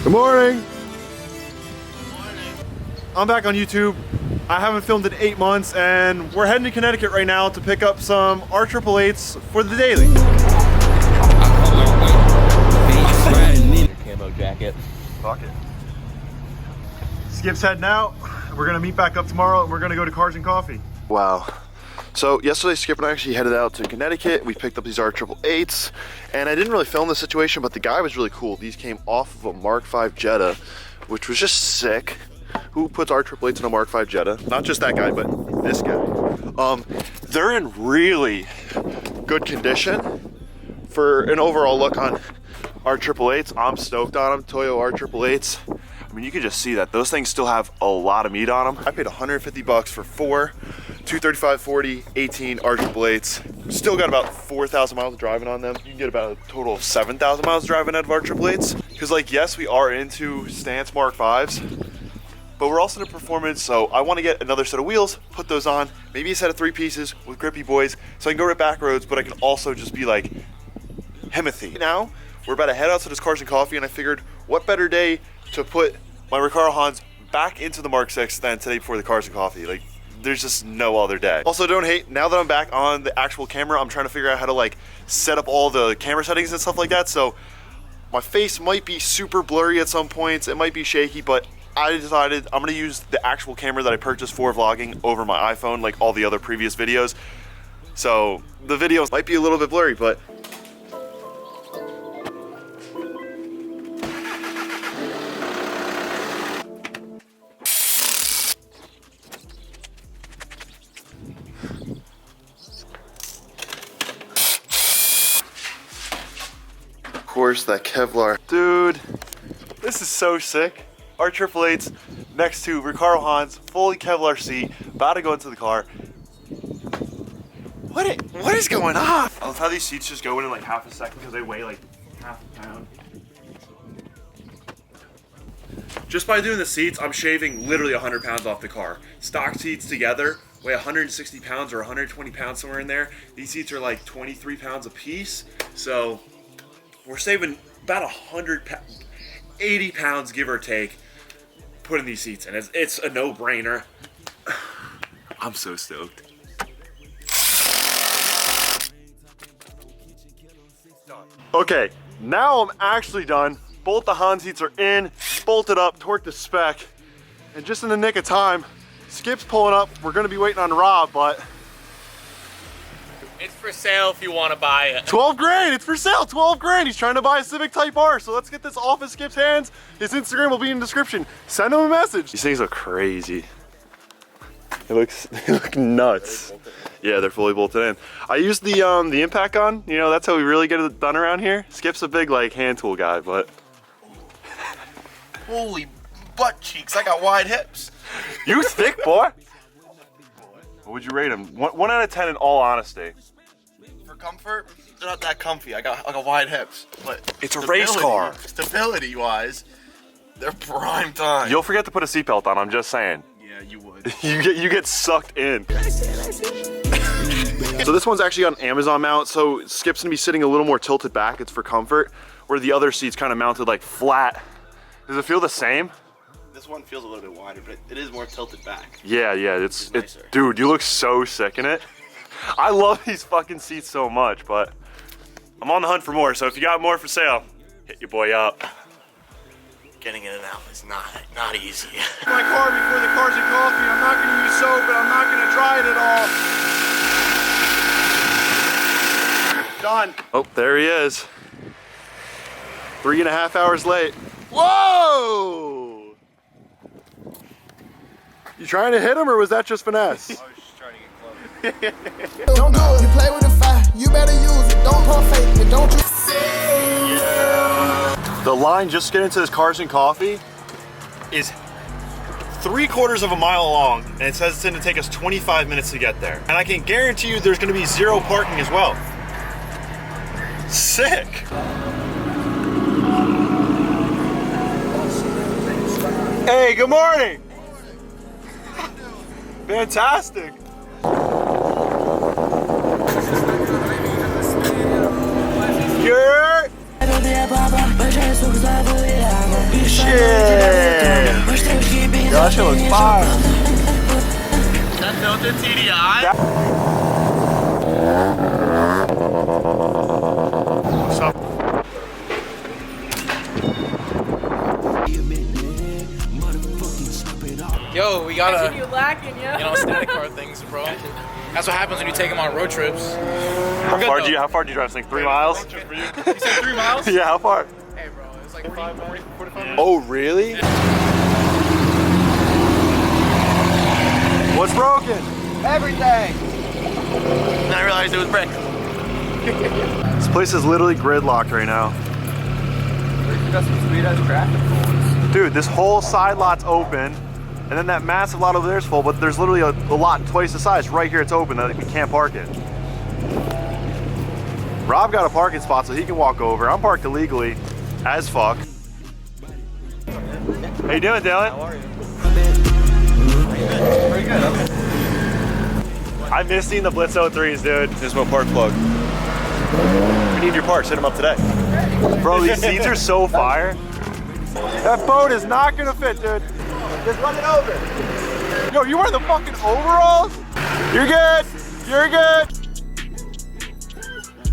Good morning. I'm back on YouTube. I haven't filmed in 8 months, and we're heading to Connecticut right now to pick up some R888s for the daily. Camo jacket. Fuck it. Skip's heading out. We're gonna meet back up tomorrow, and we're gonna go to Cars and Coffee. Wow. So yesterday, Skip and I actually headed out to Connecticut. We picked up these R888s, and I didn't really film the situation, but the guy was really cool. These came off of a Mark V Jetta, which was just sick. Who puts R888s in a Mark V Jetta? Not just that guy, but this guy. They're in really good condition for an overall look on R888s. I'm stoked on them, Toyo R888s. I mean, you can just see that those things still have a lot of meat on them. I paid 150 bucks for 4 235, 40, 18 R888s. Still got about 4,000 miles of driving on them. You can get about a total of 7,000 miles driving out of R888s. Because, like, yes, we are into stance Mark Vs, but we're also into performance, so I want to get another set of wheels, put those on, maybe a set of 3 pieces with grippy boys, so I can go right back roads, but I can also just be like Himothy. Now, we're about to head out to this Cars and Coffee, and I figured, what better day to put my Recaro Hans back into the Mark 6 than today before the Cars and Coffee. Like, there's just no other day. Also, don't hate, now that I'm back on the actual camera, I'm trying to figure out how to like set up all the camera settings and stuff like that, so my face might be super blurry at some points, it might be shaky, but I decided I'm gonna use the actual camera that I purchased for vlogging over my iPhone, like all the other previous videos. So the videos might be a little bit blurry, but of course that Kevlar. Dude, this is so sick. R888s next to Recaro Hans, fully Kevlar seat, about to go into the car. What is going on? I love how these seats just go in like half a second because they weigh like half a pound. Just by doing the seats, I'm shaving literally 100 pounds off the car. Stock seats together weigh 160 pounds or 120 pounds, somewhere in there. These seats are like 23 pounds a piece, so we're saving about 80 pounds, give or take, putting these seats in. It's a no-brainer. I'm so stoked. Okay, now I'm actually done. Both the Hans seats are in, bolted up, torqued to spec, and just in the nick of time, Skip's pulling up. We're gonna be waiting on Rob, but It's for sale if you want to buy it. 12 grand, it's for sale, 12 grand. He's trying to buy a Civic Type R, so let's get this off of Skip's hands. His Instagram will be in the description. Send him a message. These things look crazy. They look nuts. Yeah, they're fully bolted in. I used the impact gun. You know, that's how we really get it done around here. Skip's a big like hand tool guy, but holy butt cheeks, I got wide hips. You thick, boy. What would you rate him? 1 out of 10 in all honesty. For comfort, they're not that comfy. I got wide hips, but it's a race car. Stability wise, they're prime time. You'll forget to put a seatbelt on, I'm just saying. Yeah, you would. you get sucked in. So this one's actually on Amazon mount, so Skip's gonna be sitting a little more tilted back. It's for comfort, where the other seat's kind of mounted like flat. Does it feel the same? This one feels a little bit wider, but it is more tilted back. Yeah, it's dude, you look so sick in it. I love these fucking seats so much, but I'm on the hunt for more, so if you got more for sale, hit your boy up. Getting in and out is not easy. My car before the Cars and Coffee. I'm not gonna use soap, but I'm not gonna dry it at all. Done. Oh, there he is. 3.5 hours late. Whoa! You trying to hit him, or was that just finesse? I was just trying to get close. Don't do it. You play with the fire. You better use it. Don't pump fake it. Don't you? The line just getting to this Cars and Coffee is 3/4 of a mile long, and it says it's going to take us 25 minutes to get there. And I can guarantee you there's going to be 0 parking as well. Sick. Hey, good morning. Fantastic. You're Shit! Yo, that shit looks fire. That Delta TDI. What's up? Yo, we gotta, You lacking, yeah? static car things, bro. That's what happens when you take them on road trips. How far do you drive? Like 3 miles? You said 3 miles? Yeah, how far? Hey, bro, it's like 45 minutes. Oh, really? What's broken? Everything. And I realized it was brick. This place is literally gridlocked right now. You got some sweet ass traffic cones. Dude, this whole side lot's open, and then that massive lot over there is full, but there's literally a lot twice the size. Right here it's open, that we can't park it. Rob got a parking spot so he can walk over. I'm parked illegally as fuck. How you doing, Dylan? How are you? Pretty good. I miss seeing the Blitz 03s, dude. Nismo park plug. We need your parts, hit them up today. Bro, these seats are so fire. That boat is not gonna fit, dude. Just run it over. Yo, you wearing the fucking overalls? You're good. You're good.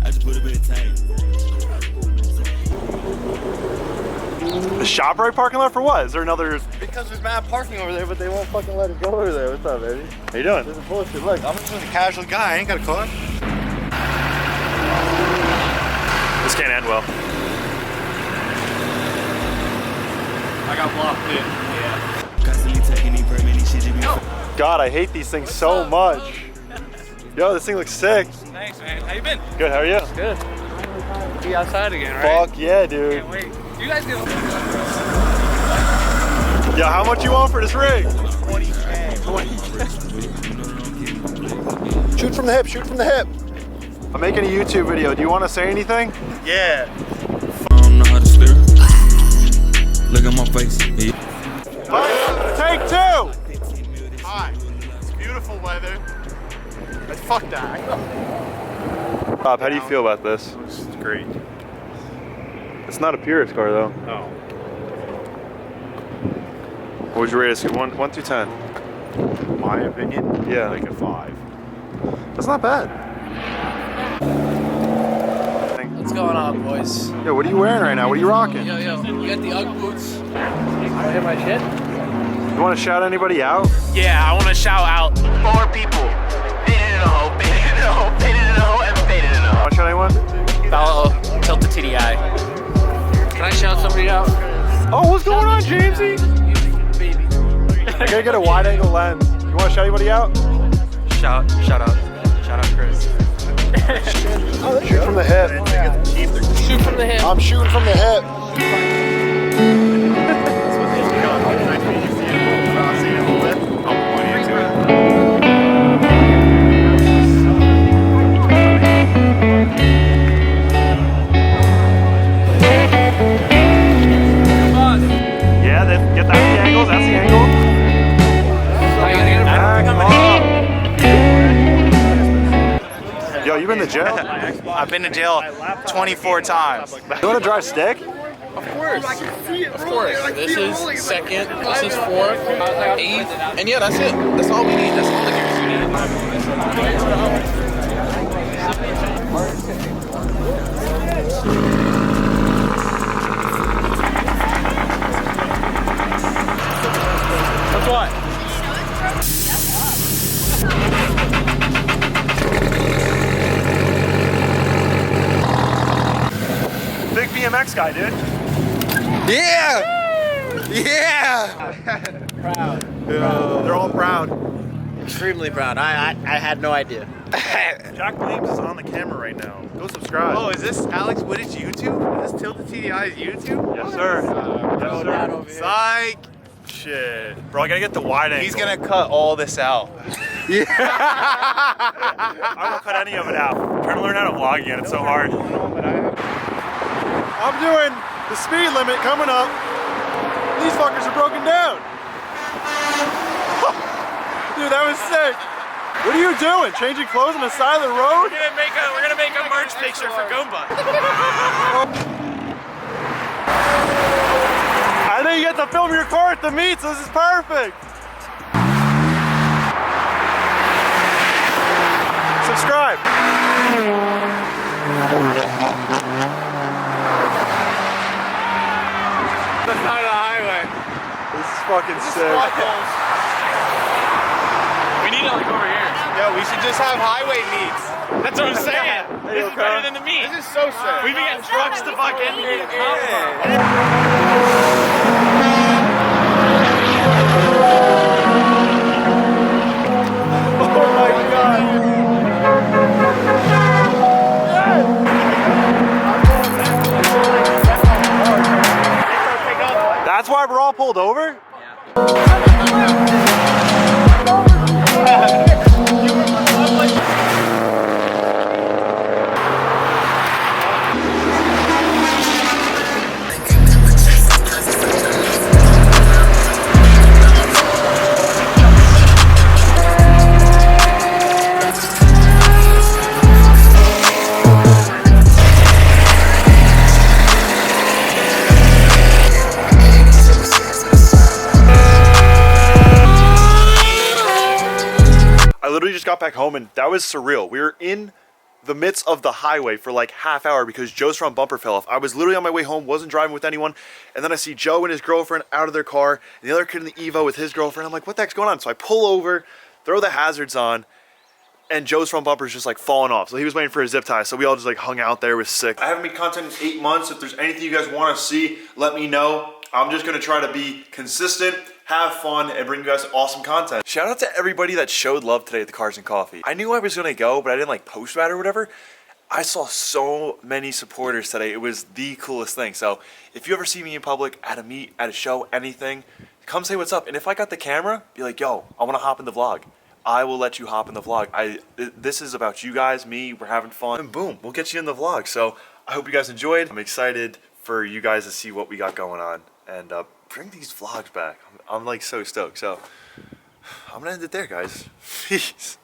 I just put a bit of tank. The ShopRite parking lot for what? Is there another? Because there's mad parking over there, but they won't fucking let it go over there. What's up, baby? How you doing? This is bullshit. Look, I'm just a casual guy. I ain't got a car. This can't end well. I got blocked in. Yeah. Constantly taking these permit shit to be. God, I hate these things so much. Yo, this thing looks sick. Thanks, man. How you been? Good, how are you? Good. Be outside again, right? Fuck yeah, dude. Can't wait. You guys get Yo, how much you want for this rig? 20K. Shoot from the hip, shoot from the hip. I'm making a YouTube video. Do you want to say anything? Yeah. I don't know how to steer. Look at my face. Yeah. Take 2! Hi. It's beautiful weather. But fuck that. Bob, how do you feel about this? It's great. It's not a purist car though. No. What would you rate it? 1 through 10? My opinion? Yeah. Like a 5. That's not bad. What's going on, boys? Yo, what are you wearing right now? What are you rocking? Yo, you got the UGG boots? I hit my shit? You want to shout anybody out? Yeah, I want to shout out 4 people. Faded in a hoe, faded in a hoe, faded in a hoe, and faded in a hoe. Want to shout anyone? Follow Tilted TDI. Can I shout somebody out? Oh, what's going on, Jamesy? Baby. I gotta get a wide angle lens. You want to shout anybody out? Shout out Chris. Shoot from the hip. Shoot from the hip. I'm shooting from the hip. Yeah, get that the angles. That's the angle. Yo, you been to jail? I've been to jail 24 times. You want to drive stick? Of course. This is second. This is fourth. Eighth. And yeah, that's it. That's all we need. That's all the gears we need. That's what? Big BMX guy, dude. Yeah! Yeah! Proud. They're all proud. Extremely proud. I had no idea. Jack Williams is on the camera right now. Go subscribe. Oh, is this Alex Widuchbusiness YouTube? Is this Tilted TDI's YouTube? Yes, sir. Yes, sir. Psych! Shit. Bro, I gotta get the wide angle. He's gonna cut all this out. I won't cut any of it out. I'm trying to learn how to vlog again. It's so hard. I'm doing the speed limit coming up. These fuckers are broken down. Dude, that was sick. What are you doing? Changing clothes on the side of the road? We're gonna make a merch picture for Goomba. I think film your car at the meet, so this is perfect. Subscribe. That's not the highway. This is fucking sick. We need to like over here. Yo, we should just have highway meets. That's what I'm saying. This is better than the meet. This is so sick. We've been getting trucks to fucking That's why we're all pulled over? I literally just got back home and that was surreal. We were in the midst of the highway for like half hour because Joe's front bumper fell off. I was literally on my way home, wasn't driving with anyone, and then I see Joe and his girlfriend out of their car, and the other kid in the Evo with his girlfriend. I'm like, what the heck's going on? So I pull over, throw the hazards on, and Joe's front bumper is just like falling off. So he was waiting for his zip tie, so we all just like hung out there. It was sick. I haven't made content in 8 months. If there's anything you guys want to see, let me know. I'm just gonna try to be consistent, have fun, and bring you guys awesome content. Shout out to everybody that showed love today at the Cars and Coffee. I knew I was gonna go, but I didn't like post about it or whatever. I saw so many supporters today. It was the coolest thing. So if you ever see me in public, at a meet, at a show, anything, come say what's up. And if I got the camera, be like, yo, I wanna hop in the vlog. I will let you hop in the vlog. This is about you guys, me, we're having fun, and boom, we'll get you in the vlog. So I hope you guys enjoyed. I'm excited for you guys to see what we got going on and bring these vlogs back. I'm like so stoked. So I'm gonna end it there, guys. Peace.